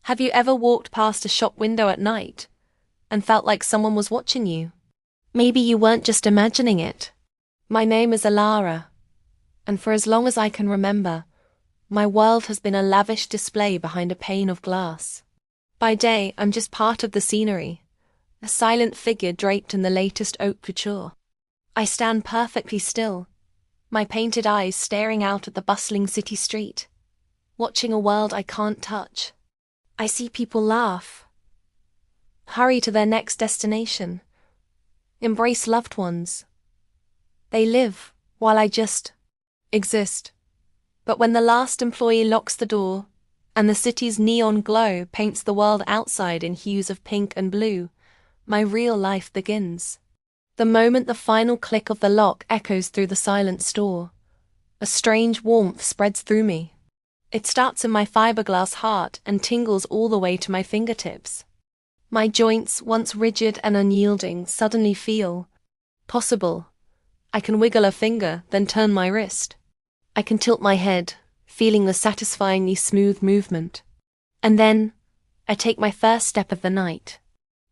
Have you ever walked past a shop window at night and felt like someone was watching you? Maybe you weren't just imagining it. My name is Alara, and for as long as I can remember, my world has been a lavish display behind a pane of glass. By day, I'm just part of the scenery, a silent figure draped in the latest haute couture. I stand perfectly still, my painted eyes staring out at the bustling city street, watching a world I can't touch. I see people laugh, hurry to their next destination, embrace loved ones. They live while I just exist. But when the last employee locks the door and the city's neon glow paints the world outside in hues of pink and blue, my real life begins. The moment the final click of the lock echoes through the silent store, a strange warmth spreads through me. It starts in my fiberglass heart and tingles all the way to my fingertips. My joints, once rigid and unyielding, suddenly feel possible. I can wiggle a finger, then turn my wrist. I can tilt my head, feeling the satisfyingly smooth movement. And then, I take my first step of the night.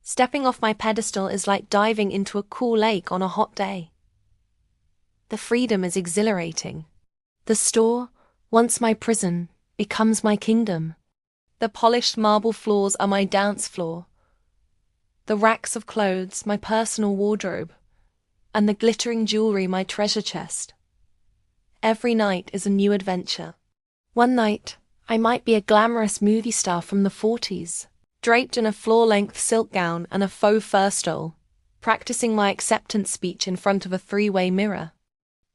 Stepping off my pedestal is like diving into a cool lake on a hot day. The freedom is exhilarating. The store, once my prison, becomes my kingdom. The polished marble floors are my dance floor. The racks of clothes, my personal wardrobe, and the glittering jewelry, my treasure chest. Every night is a new adventure. One night, I might be a glamorous movie star from the 40s, draped in a floor-length silk gown and a faux fur stole, practicing my acceptance speech in front of a three-way mirror.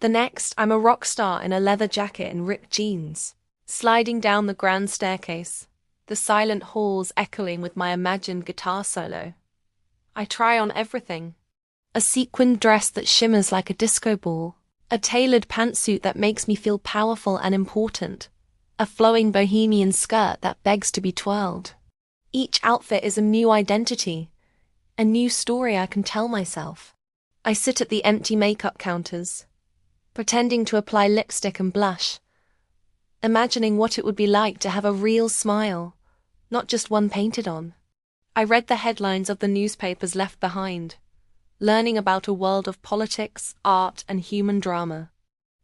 The next, I'm a rock star in a leather jacket and ripped jeans, sliding down the grand staircase, the silent halls echoing with my imagined guitar solo. I try on everything. A sequined dress that shimmers like a disco ball, a tailored pantsuit that makes me feel powerful and important, a flowing bohemian skirt that begs to be twirled. Each outfit is a new identity, a new story I can tell myself. I sit at the empty makeup counters, pretending to apply lipstick and blush, imagining what it would be like to have a real smile, not just one painted on. I read the headlines of the newspapers left behind, learning about a world of politics, art, and human drama.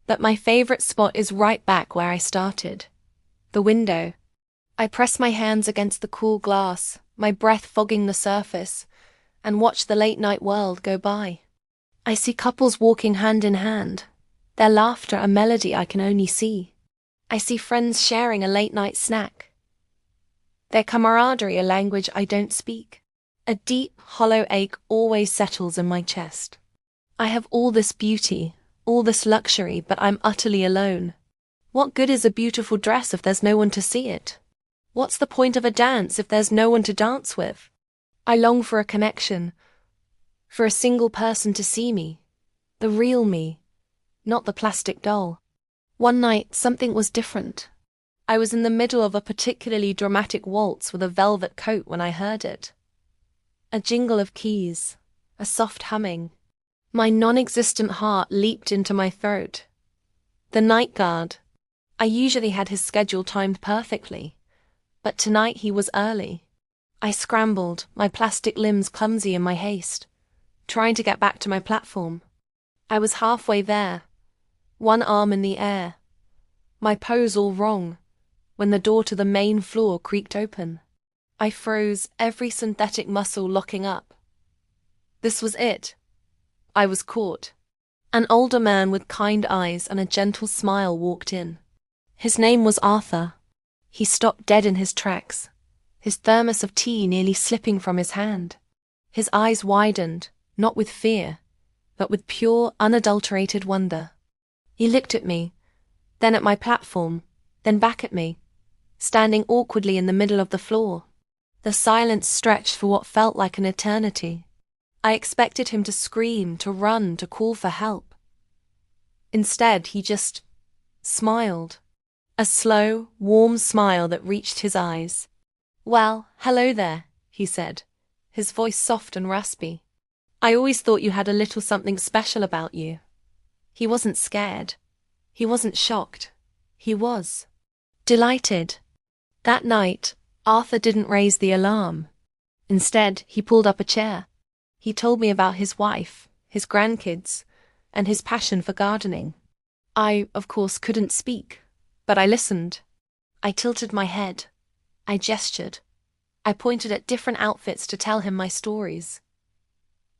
But my favorite spot is right back where I started. The window. I press my hands against the cool glass, my breath fogging the surface, and watch the late-night world go by. I see couples walking hand in hand, their laughter a melody I can only see. I see friends sharing a late-night snack, their camaraderie a language I don't speak. A deep, hollow ache always settles in my chest. I have all this beauty, all this luxury, but I'm utterly alone. What good is a beautiful dress if there's no one to see it? What's the point of a dance if there's no one to dance with? I long for a connection, for a single person to see me, the real me, not the plastic doll. One night, something was different. I was in the middle of a particularly dramatic waltz with a velvet coat when I heard it. A jingle of keys, a soft humming. My non-existent heart leaped into my throat. The night guard. I usually had his schedule timed perfectly, but tonight he was early. I scrambled, my plastic limbs clumsy in my haste, trying to get back to my platform. I was halfway there, one arm in the air, my pose all wrong, when the door to the main floor creaked open. I froze, every synthetic muscle locking up. This was it. I was caught. An older man with kind eyes and a gentle smile walked in. His name was Arthur. He stopped dead in his tracks, his thermos of tea nearly slipping from his hand. His eyes widened, not with fear, but with pure, unadulterated wonder. He looked at me, then at my platform, then back at me, standing awkwardly in the middle of the floor. The silence stretched for what felt like an eternity. I expected him to scream, to run, to call for help. Instead, he just smiled. A slow, warm smile that reached his eyes. "Well, hello there," he said, his voice soft and raspy. "I always thought you had a little something special about you." He wasn't scared. He wasn't shocked. He was delighted. That night, Arthur didn't raise the alarm. Instead, he pulled up a chair. He told me about his wife, his grandkids, and his passion for gardening. I, of course, couldn't speak, but I listened. I tilted my head. I gestured. I pointed at different outfits to tell him my stories.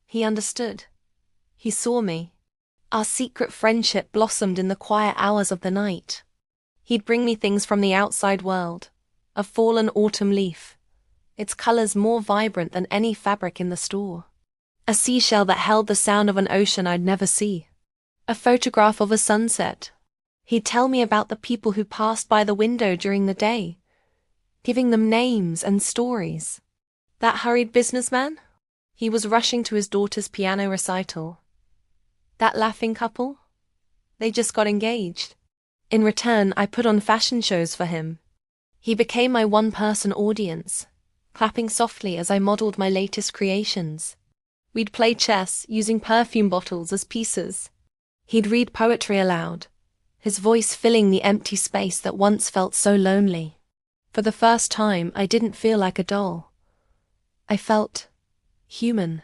He understood. He saw me. Our secret friendship blossomed in the quiet hours of the night. He'd bring me things from the outside world, a fallen autumn leaf, its colors more vibrant than any fabric in the store, a seashell that held the sound of an ocean I'd never see, a photograph of a sunset. He'd tell me about the people who passed by the window during the day, giving them names and stories. That hurried businessman? He was rushing to his daughter's piano recital. That laughing couple? They just got engaged. In return, I put on fashion shows for him. He became my one-person audience, clapping softly as I modeled my latest creations. We'd play chess, using perfume bottles as pieces. He'd read poetry aloud, his voice filling the empty space that once felt so lonely. For the first time, I didn't feel like a doll. I felt human.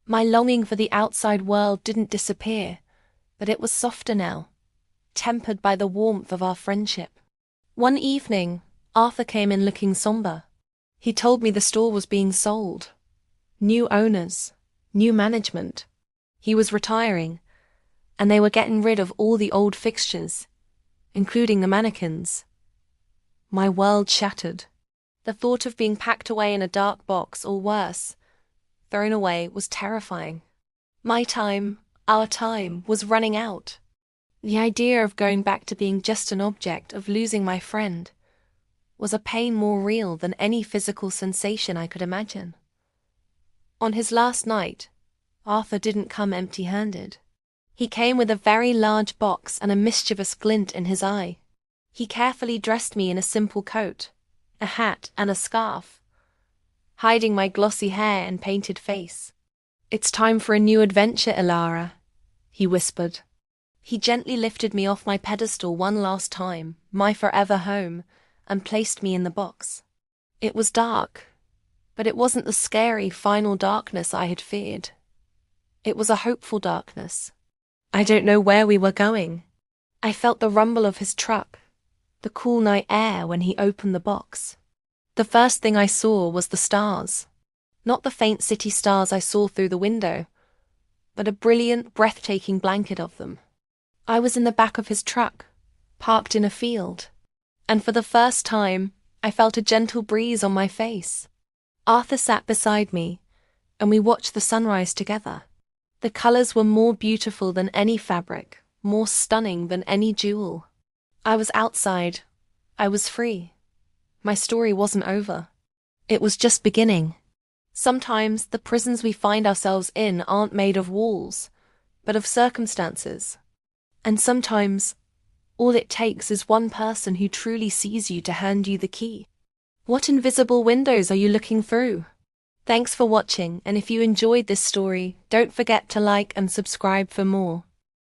My longing for the outside world didn't disappear, but it was softer now, tempered by the warmth of our friendship. One evening, Arthur came in looking somber. He told me the store was being sold. New owners, new management. He was retiring, and they were getting rid of all the old fixtures, including the mannequins. My world shattered. The thought of being packed away in a dark box, or worse, thrown away, was terrifying. My time, our time, was running out. The idea of going back to being just an object, of losing my friend, was a pain more real than any physical sensation I could imagine. On his last night, Arthur didn't come empty-handed. He came with a very large box and a mischievous glint in his eye. He carefully dressed me in a simple coat, a hat and a scarf, hiding my glossy hair and painted face. "It's time for a new adventure, Ilara," he whispered. He gently lifted me off my pedestal one last time, my forever home, and placed me in the box. It was dark, but it wasn't the scary final darkness I had feared. It was a hopeful darkness. I don't know where we were going. I felt the rumble of his truck, the cool night air when he opened the box. The first thing I saw was the stars. Not the faint city stars I saw through the window, but a brilliant, breathtaking blanket of them. I was in the back of his truck, parked in a field, and for the first time, I felt a gentle breeze on my face. Arthur sat beside me, and we watched the sunrise together. The colors were more beautiful than any fabric, more stunning than any jewel. I was outside. I was free. My story wasn't over. It was just beginning. Sometimes the prisons we find ourselves in aren't made of walls, but of circumstances. And sometimes all it takes is one person who truly sees you to hand you the key. What invisible windows are you looking through? Thanks for watching, and if you enjoyed this story, don't forget to like and subscribe for more.